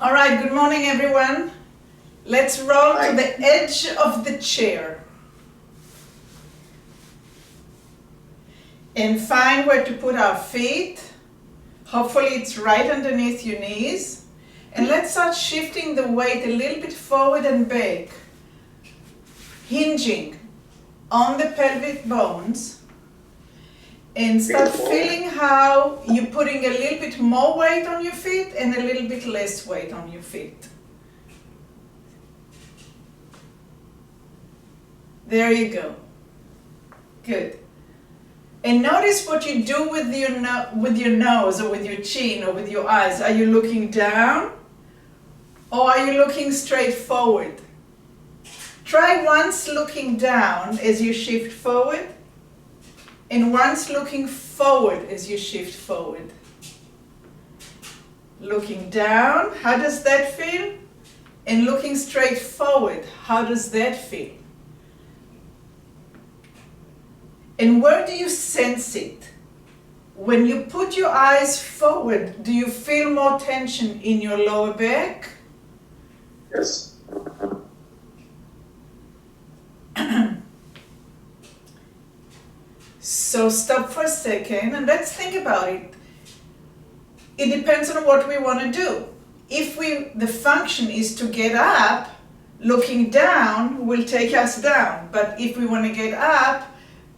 All right, good morning everyone. Let's roll Hi. to the edge of the chair. And find where to put our feet. Hopefully it's right underneath your knees. And let's start shifting the weight a little bit forward and back. Hinging on the pelvic bones. And start feeling how you're putting a little bit more weight on your feet and a little bit less weight on your feet. There you go. Good. And notice what you do with your nose or with your chin or with your eyes. Are you looking down or are you looking straight forward? Try once looking down as you shift forward and once looking forward as you shift forward. Looking down, how does that feel? And looking straight forward, how does that feel? And where do you sense it? When you put your eyes forward, do you feel more tension in your lower back? Yes. So stop for a second and let's think about it. It depends on what we want to do. If the function is to get up, looking down will take us down. But if we want to get up,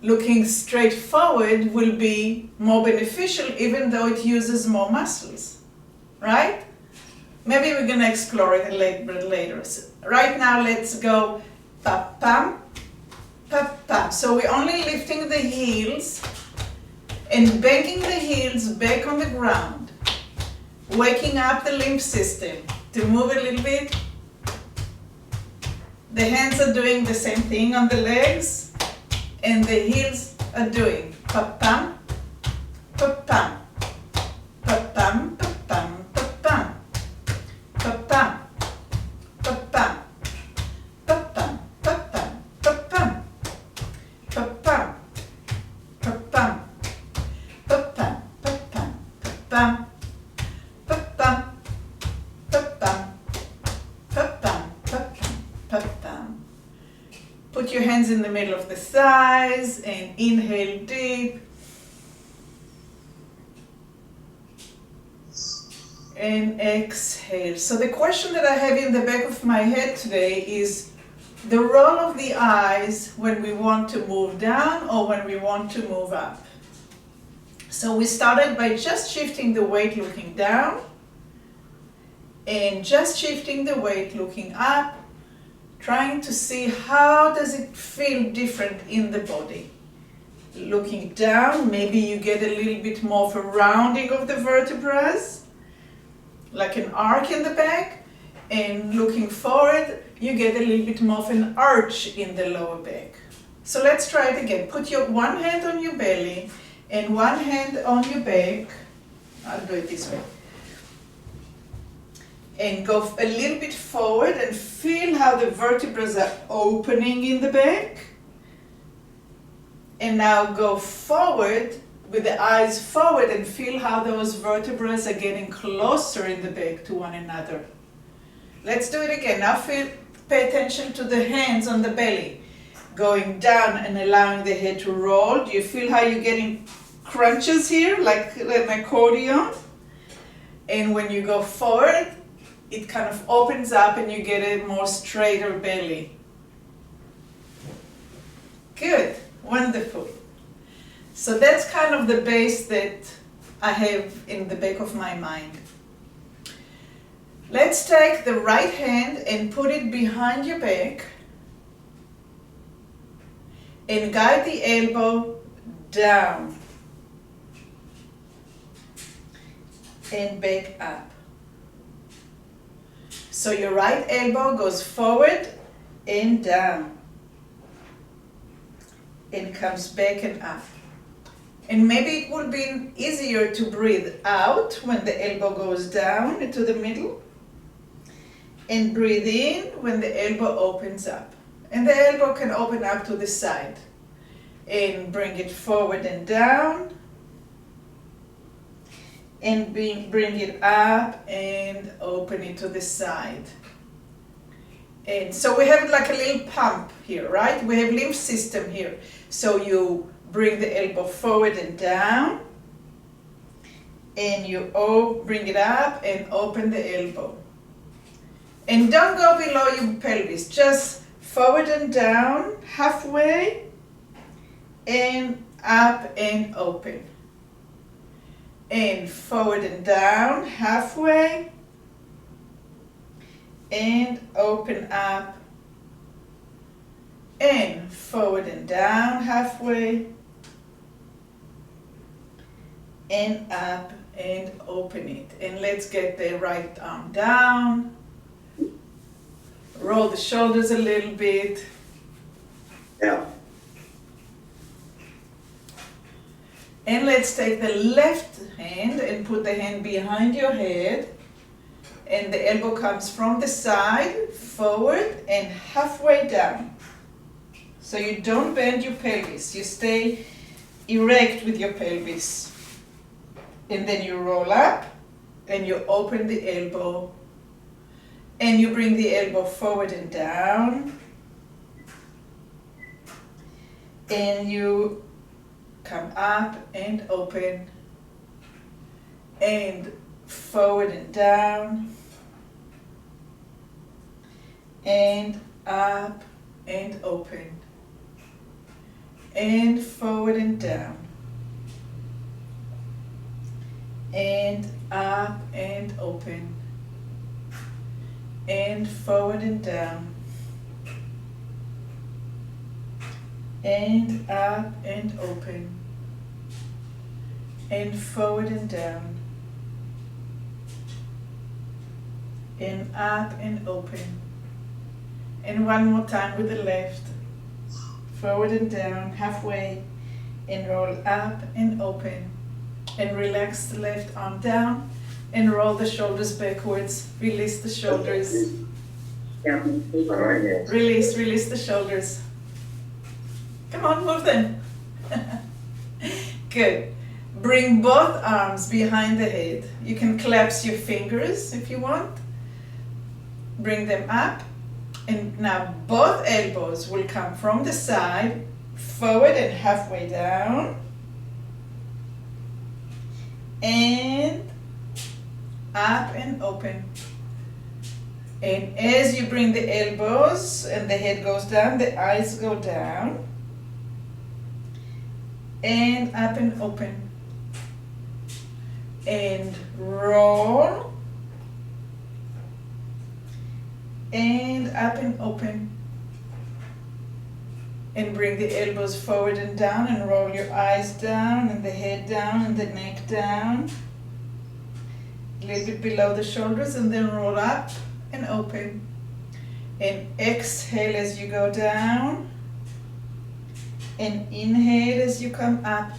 looking straight forward will be more beneficial even though it uses more muscles, right? Maybe we're going to explore it a little bit later. So right now let's go pa-pam, pa-pam. So we're only lifting the heels and banging the heels back on the ground, waking up the lymph system to move a little bit. The hands are doing the same thing on the legs. And the heels are doing pa-pam, pa-pam, pa-pam, pa-pam, pa-pam, pa-pam, pa-pam, pa-pam, pa-pam, pa-pam, pa-pam, pa-pam, pa-pam, pa-pam, pa-pam, pa-pam, pa-pam, pa-pam, pa-pam, pa-pam. Put your hands in the middle of the thighs and inhale deep. And exhale. So the question that I have in the back of my head today is the role of the eyes when we want to move down or when we want to move up. So we started by just shifting the weight looking down and just shifting the weight looking up, trying to see how does it feel different in the body. Looking down, maybe you get a little bit more of a rounding of the vertebrae, like an arc in the back, and looking forward, you get a little bit more of an arch in the lower back. So let's try it again. Put your one hand on your belly and one hand on your back. I'll do it this way. And go a little bit forward and feel how the vertebrae are opening in the back. And now go forward with the eyes forward and feel how those vertebrae are getting closer in the back to one another. Let's do it again. Now pay attention to the hands on the belly. Going down and allowing the head to roll. Do you feel how you're getting crunches here, like an accordion? And when you go forward, it kind of opens up and you get a more straighter belly. Good, wonderful. So that's kind of the base that I have in the back of my mind. Let's take the right hand and put it behind your back and guide the elbow down and back up. So your right elbow goes forward and down and comes back and up. And maybe it would be easier to breathe out when the elbow goes down into the middle and breathe in when the elbow opens up. And the elbow can open up to the side and bring it forward and down and bring it up and open it to the side. And so we have like a little pump here, right? We have lymph system here. So you bring the elbow forward and down, and you bring it up and open the elbow. And don't go below your pelvis, just forward and down, halfway, and up and open. And forward and down, halfway, and open up, and forward and down, halfway, and up and open it. And let's get the right arm down. Roll the shoulders a little bit. Yeah. And let's take the left hand and put the hand behind your head. And the elbow comes from the side, forward, and halfway down. So you don't bend your pelvis. You stay erect with your pelvis. And then you roll up, and you open the elbow. And you bring the elbow forward and down. And you come up and open. And forward and down. And up and open. And forward and down. And up and open. And forward and down. And up and open. And forward and down. And up and open. And one more time with the left. Forward and down, halfway. And roll up and open. And relax the left arm down. And roll the shoulders backwards. Release the shoulders. Yeah. All right, yes. Release the shoulders. Come on, move them. Good. Bring both arms behind the head. You can collapse your fingers if you want. Bring them up. And now both elbows will come from the side, forward and halfway down. And up and open. And as you bring the elbows and the head goes down, the eyes go down. And up and open. And roll. And up and open. And bring the elbows forward and down and roll your eyes down and the head down and the neck down. A little bit below the shoulders, and then roll up and open. And exhale as you go down. And inhale as you come up.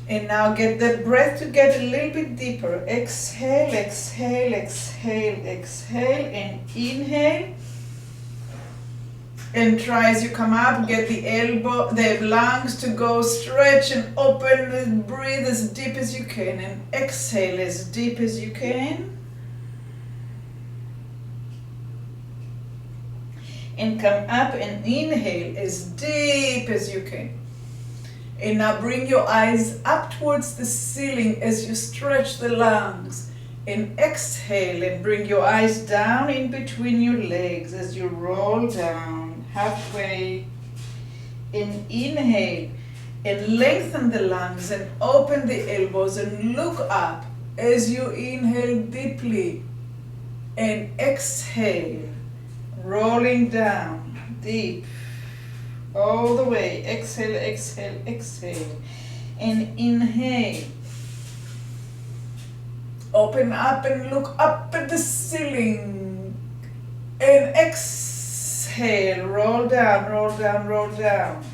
And now get the breath to get a little bit deeper. Exhale, exhale, exhale, exhale, and inhale. And try as you come up, get the lungs to go stretch and open and breathe as deep as you can. And exhale as deep as you can. And come up and inhale as deep as you can. And now bring your eyes up towards the ceiling as you stretch the lungs. And exhale and bring your eyes down in between your legs as you roll down halfway. And inhale and lengthen the lungs and open the elbows and look up as you inhale deeply. And exhale, rolling down deep. All the way. Exhale, exhale, exhale. And inhale. Open up and look up at the ceiling. And exhale. Roll down, roll down, roll down.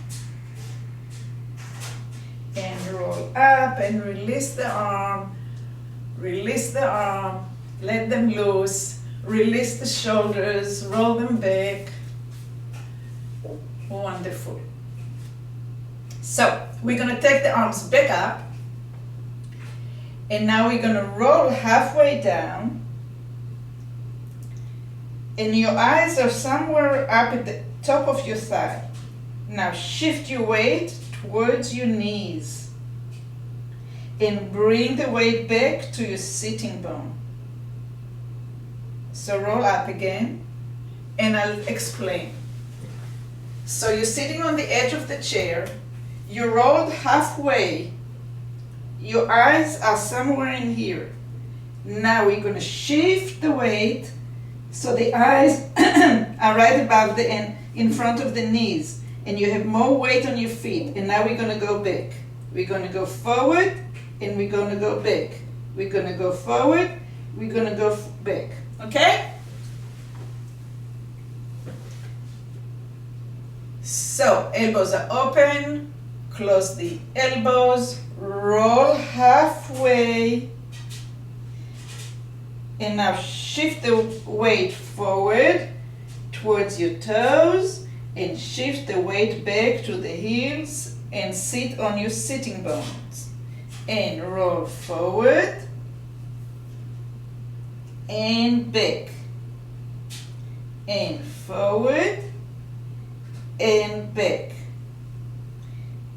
And roll up and release the arm. Release the arm. Let them loose. Release the shoulders. Roll them back. Wonderful. So we're going to take the arms back up And now we're gonna roll halfway down. And your eyes are somewhere up at the top of your thigh. Now shift your weight towards your knees. And bring the weight back to your sitting bone. So roll up again, and I'll explain. So you're sitting on the edge of the chair, you rolled halfway, your eyes are somewhere in here. Now we're going to shift the weight so the eyes are right above the end, in front of the knees, and you have more weight on your feet. And now we're going to go back. We're going to go forward, and we're going to go back. We're going to go forward, we're going to go back. Okay? So elbows are open, close the elbows, roll halfway, and now shift the weight forward towards your toes, and shift the weight back to the heels, and sit on your sitting bones. And roll forward, and back, and forward, and back,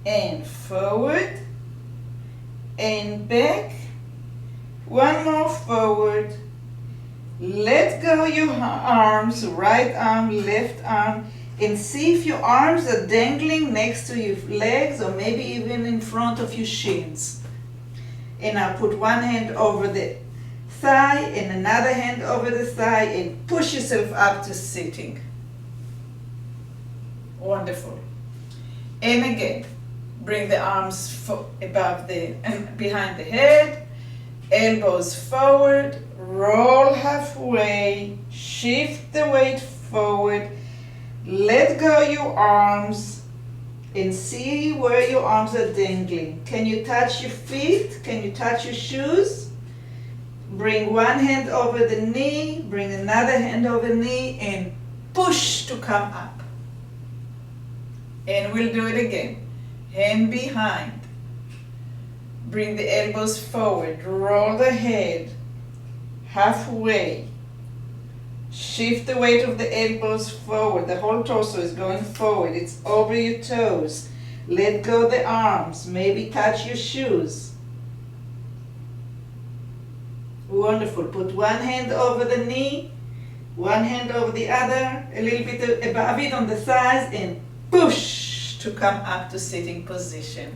and forward, and back. One more forward. Let go your arms, right arm, left arm, and see if your arms are dangling next to your legs, or maybe even in front of your shins. And now put one hand over the thigh and another hand over the thigh, and push yourself up to sitting. Wonderful. And again, bring the arms above and behind the head, elbows forward, roll halfway, shift the weight forward, let go your arms, and see where your arms are dangling. Can you touch your feet? Can you touch your shoes? Bring one hand over the knee, bring another hand over the knee, and push to come up. And we'll do it again. Hand behind. Bring the elbows forward. Roll the head halfway. Shift the weight of the elbows forward. The whole torso is going forward. It's over your toes. Let go the arms. Maybe touch your shoes. Wonderful. Put one hand over the knee, one hand over the other, a little bit above it on the thighs, and push to come up to sitting position.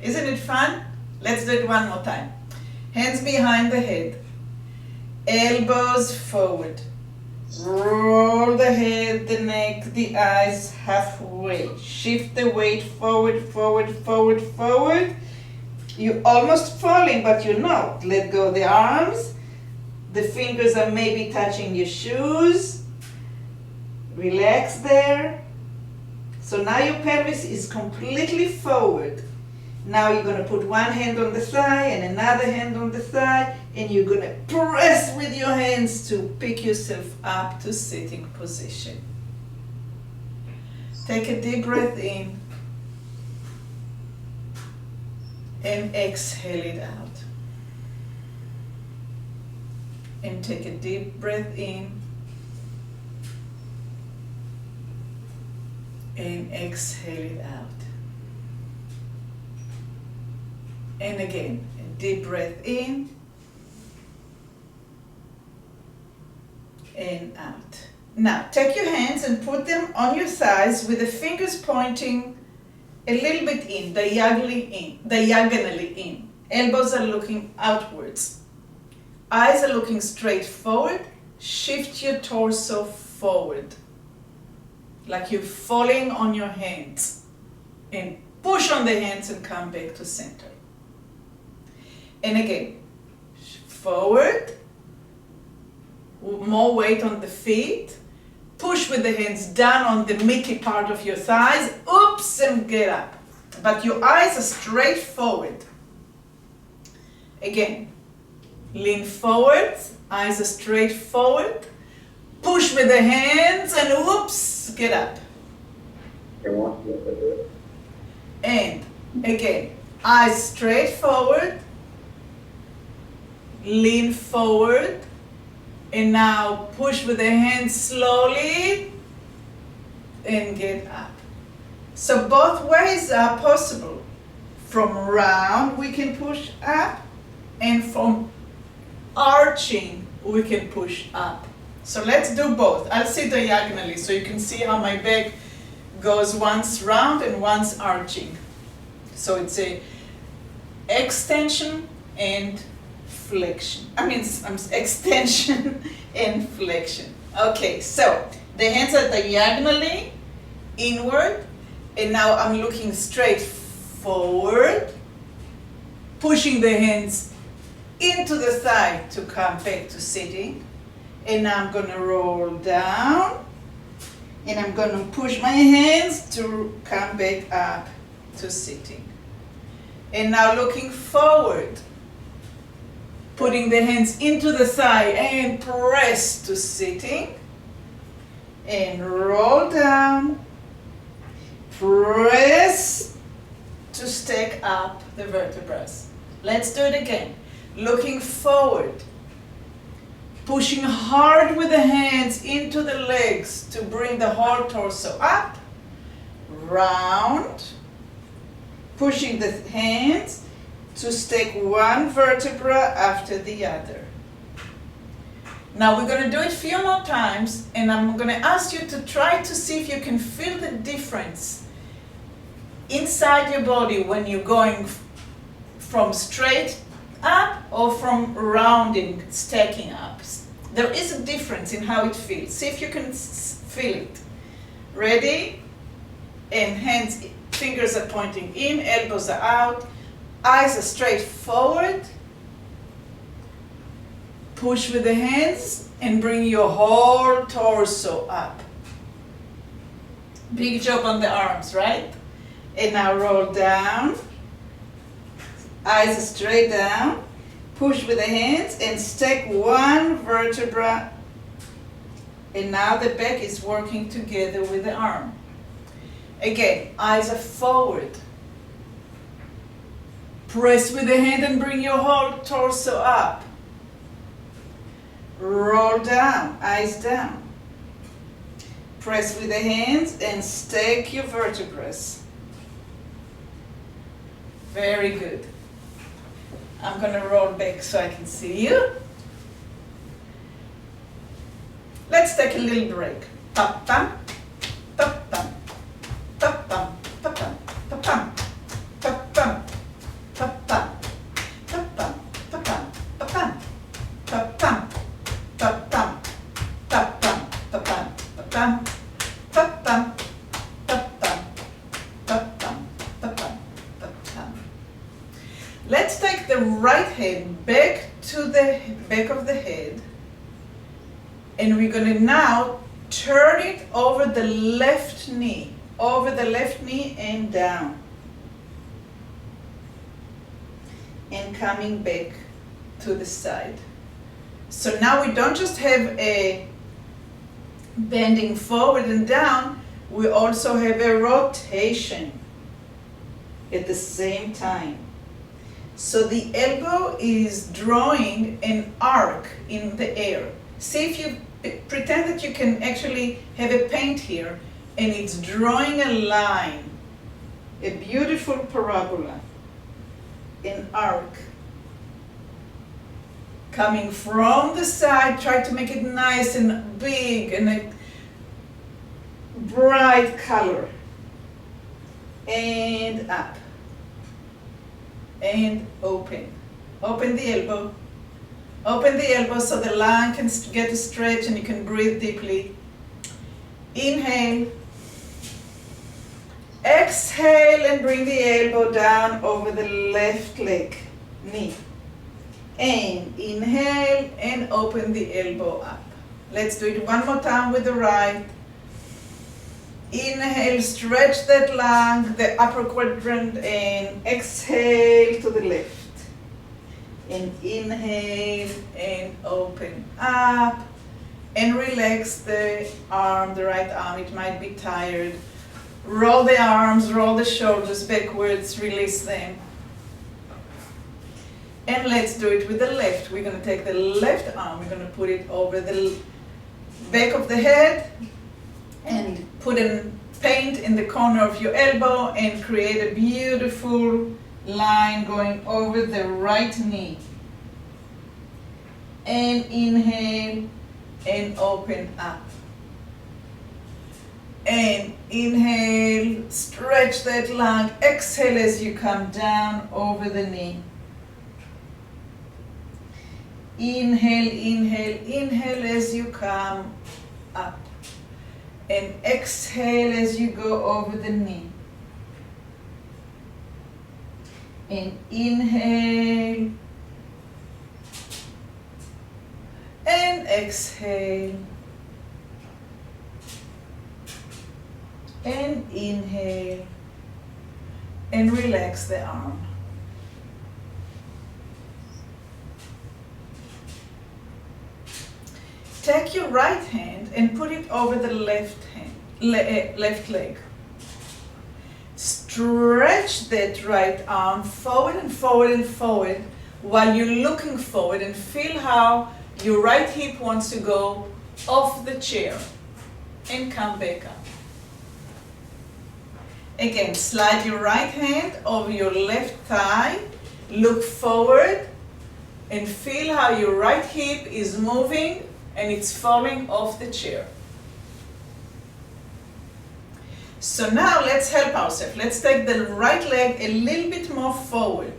Isn't it fun? Let's do it one more time. Hands behind the head, elbows forward. Roll the head, the neck, the eyes halfway. Shift the weight forward, forward, forward, forward. You're almost falling, but you're not. Let go the arms. The fingers are maybe touching your shoes. Relax there. So now your pelvis is completely forward. Now you're going to put one hand on the thigh and another hand on the thigh, and you're going to press with your hands to pick yourself up to sitting position. Take a deep breath in and exhale it out. And take a deep breath in and exhale it out. And again, a deep breath in and out. Now, take your hands and put them on your thighs with the fingers pointing a little bit in, diagonally in. Elbows are looking outwards. Eyes are looking straight forward. Shift your torso forward, like you're falling on your hands. And push on the hands and come back to center. And again, forward, more weight on the feet, push with the hands down on the meaty part of your thighs, oops, and get up. But your eyes are straight forward. Again, lean forward, eyes are straight forward, push with the hands, and whoops, get up. And again, eyes straight forward, lean forward, and now push with the hands slowly and get up. So both ways are possible. From round we can push up, and from arching we can push up. So let's do both. I'll sit diagonally so you can see how my back goes once round and once arching. So it's a extension and flexion. Extension and flexion. Okay, so the hands are diagonally inward, and now I'm looking straight forward, pushing the hands into the thigh to come back to sitting. And now I'm going to roll down, and I'm going to push my hands to come back up to sitting. And now looking forward, putting the hands into the thigh and press to sitting, and roll down, press to stack up the vertebrae. Let's do it again. Looking forward, pushing hard with the hands into the legs to bring the whole torso up, round, pushing the hands to stack one vertebra after the other. Now we're going to do it a few more times, and I'm going to ask you to try to see if you can feel the difference inside your body when you're going from straight up or from rounding, stacking up. There is a difference in how it feels. See if you can feel it. Ready? And hands, fingers are pointing in, elbows are out, eyes are straight forward. Push with the hands and bring your whole torso up. Big job on the arms, right? And now roll down. Eyes straight down. Push with the hands and stack one vertebra. And now the back is working together with the arm. Again, eyes are forward. Press with the hand and bring your whole torso up. Roll down, eyes down. Press with the hands and stack your vertebrae. Very good. I'm going to roll back so I can see you. Let's take a little break. Pa-pam, pa-pam, pa-pam, pa-pam, pa-pam, pa-pam, pa-pam, pa-pam, pa-pam, pa-pam, pa-pam, pa-pam, pa-pam, pa-pam, pa-pam, pa-pam, pa-pam, pa-pam, pa-pam, pa-pam. Let's take the right hand back to the back of the head, and we're going to now turn it over the left knee and down, and coming back to the side. So now we don't just have a bending forward and down, we also have a rotation at the same time. So the elbow is drawing an arc in the air. See if you pretend that you can actually have a paint here, and it's drawing a line, a beautiful parabola, an arc. Coming from the side, try to make it nice and big and a bright color. And up. And open. Open the elbow. Open the elbow so the lung can get a stretch and you can breathe deeply. Inhale. Exhale and bring the elbow down over the left leg, knee. And inhale and open the elbow up. Let's do it one more time with the right. Inhale, stretch that lung, the upper quadrant, and exhale to the left. And inhale and open up. And relax the arm, the right arm. It might be tired. Roll the arms, roll the shoulders backwards, release them. And let's do it with the left. We're going to take the left arm, we're going to put it over the back of the head and put a paint in the corner of your elbow and create a beautiful line going over the right knee. And inhale and open up. And inhale, stretch that lung. Exhale as you come down over the knee. Inhale, inhale, inhale as you come up. And exhale as you go over the knee. And inhale. And exhale. And inhale. And relax the arm. Take your right hand and put it over the left leg. Stretch that right arm forward and forward and forward while you're looking forward, and feel how your right hip wants to go off the chair and come back up. Again, slide your right hand over your left thigh, look forward, and feel how your right hip is moving and it's falling off the chair. So now let's help ourselves. Let's take the right leg a little bit more forward.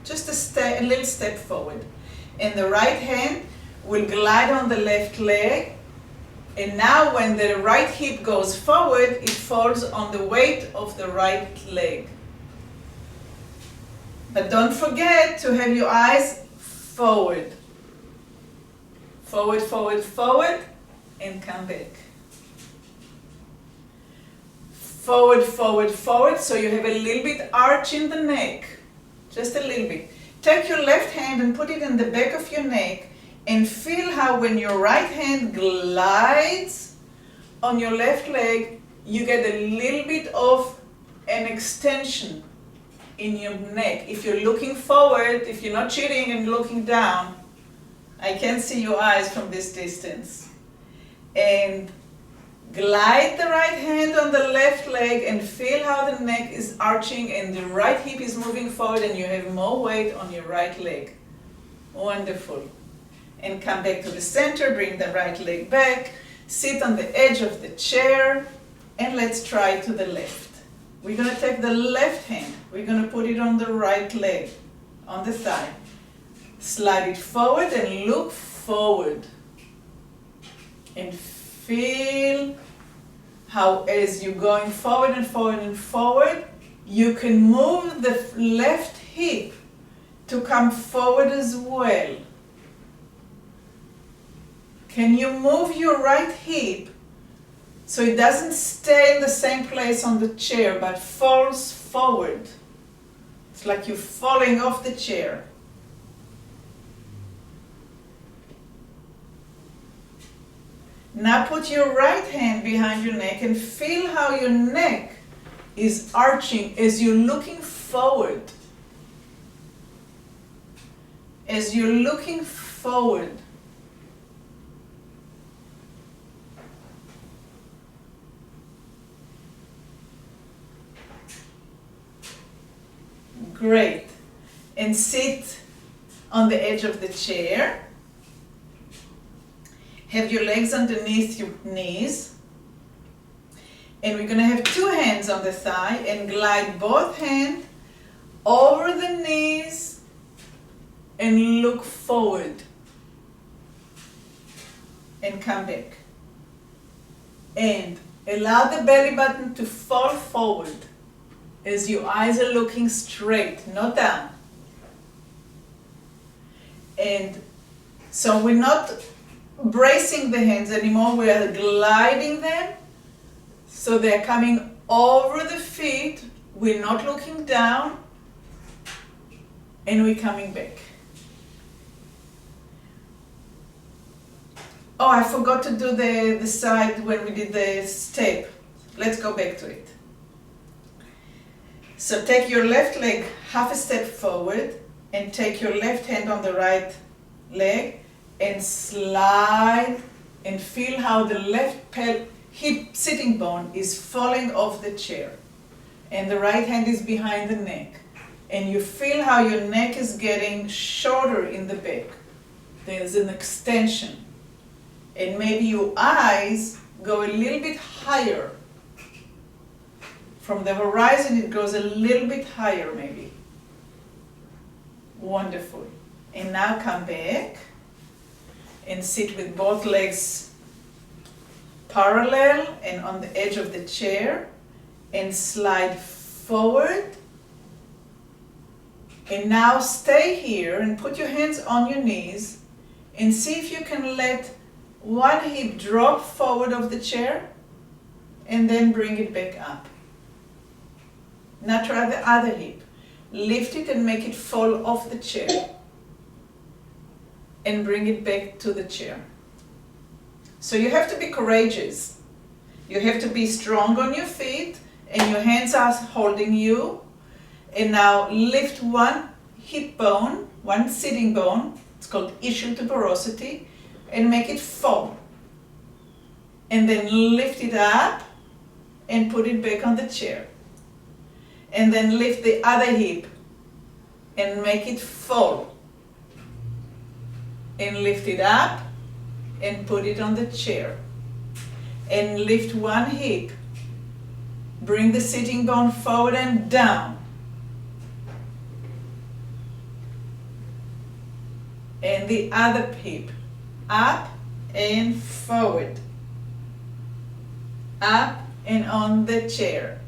Just a little step forward. And the right hand will glide on the left leg. And now when the right hip goes forward, it falls on the weight of the right leg. But don't forget to have your eyes forward. Forward, forward, forward, and come back. Forward, forward, forward, so you have a little bit arch in the neck. Just a little bit. Take your left hand and put it in the back of your neck and feel how when your right hand glides on your left leg, you get a little bit of an extension in your neck. If you're looking forward, if you're not cheating and looking down, I can see your eyes from this distance. And glide the right hand on the left leg and feel how the neck is arching and the right hip is moving forward and you have more weight on your right leg. Wonderful. And come back to the center, bring the right leg back, sit on the edge of the chair, and let's try to the left. We're going to take the left hand, we're going to put it on the right leg, on the thigh. Slide it forward and look forward. And feel how as you're going forward and forward and forward, you can move the left hip to come forward as well. Can you move your right hip so it doesn't stay in the same place on the chair but falls forward? It's like you're falling off the chair. Now put your right hand behind your neck and feel how your neck is arching as you're looking forward. As you're looking forward. Great. And sit on the edge of the chair. Have your legs underneath your knees. And we're going to have two hands on the thigh and glide both hands over the knees and look forward. And come back. And allow the belly button to fall forward as your eyes are looking straight, not down. And so we're not bracing the hands anymore, we are gliding them so they're coming over the feet, we're not looking down, and we're coming back. Oh, I forgot to do the side when we did the step. Let's go back to it. So take your left leg half a step forward, and take your left hand on the right leg and slide and feel how the left hip sitting bone is falling off the chair. And the right hand is behind the neck. And you feel how your neck is getting shorter in the back. There's an extension. And maybe your eyes go a little bit higher. From the horizon, it goes a little bit higher maybe. Wonderful. And now come back and sit with both legs parallel and on the edge of the chair and slide forward. And now stay here and put your hands on your knees and see if you can let one hip drop forward of the chair and then bring it back up. Now try the other hip. Lift it and make it fall off the chair and bring it back to the chair. So you have to be courageous. You have to be strong on your feet and your hands are holding you. And now lift one hip bone, one sitting bone, it's called ischial tuberosity, and make it fall. And then lift it up and put it back on the chair. And then lift the other hip and make it fall. And lift it up and put it on the chair. And lift one hip. Bring the sitting bone forward and down. And the other hip. Up and forward. Up and on the chair.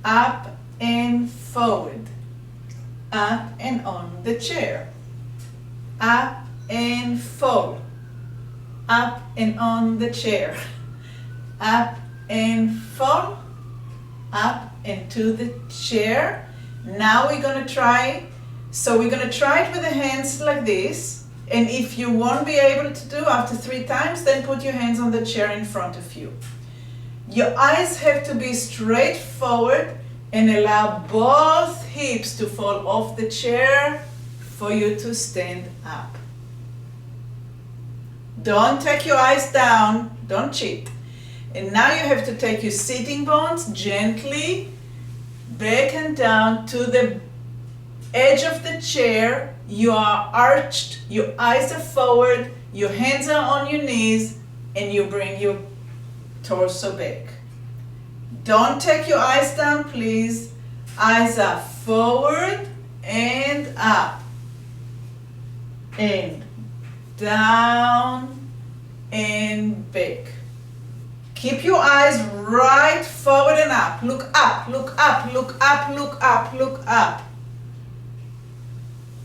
Up and forward. Up and on the chair. Up and fall. Up and on the chair. Up and fall. Up and to the chair. Now we're going to try. So we're going to try it with the hands like this. And if you won't be able to do after 3 times, then put your hands on the chair in front of you. Your eyes have to be straight forward and allow both hips to fall off the chair for you to stand up. Don't take your eyes down, don't cheat. And now you have to take your sitting bones gently back and down to the edge of the chair. You are arched, your eyes are forward, your hands are on your knees, and you bring your torso back. Don't take your eyes down, please. Eyes are forward and up. And down and back. Keep your eyes right forward and up. Look up, look up, look up, look up, look up.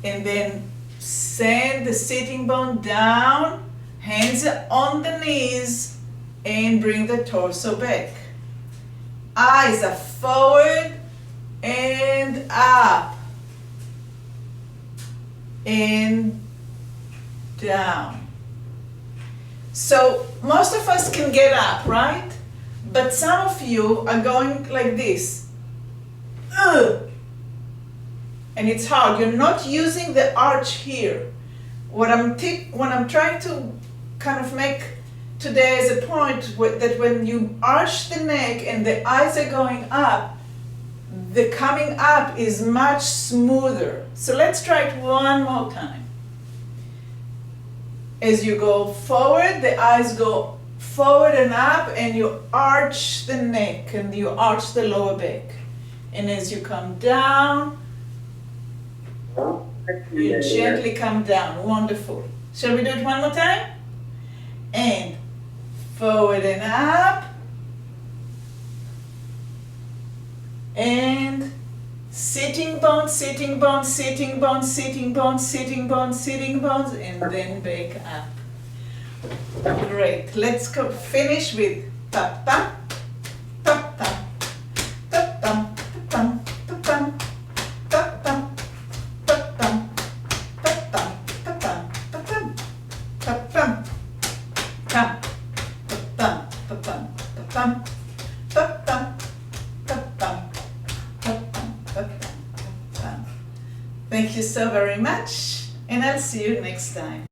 And then send the sitting bone down, hands on the knees, and bring the torso back. Eyes are forward and up. And down. So most of us can get up, right? But some of you are going like this. Ugh. And it's hard. You're not using the arch here. What I'm trying to kind of make today as a point that when you arch the neck and the eyes are going up, the coming up is much smoother. So let's try it one more time. As you go forward, the eyes go forward and up, and you arch the neck and you arch the lower back. And as you come down, you gently come down. Wonderful. Shall we do it one more time? And forward and up. And sitting bones, sitting bones, sitting bones, sitting bones, sitting bones, sitting bones, and then back up. Great. Let's go finish with pa-pa, pa-pa, pa-pam, pa-pam, pa-pam, pa-pam, pa-pam, pa-pam, pa-pam, pa-pam, pa-pam, pam, pa-pam, pa-pam, pa-pam, pa-pam, pa-pam. Thank you so very much, and I'll see you next time.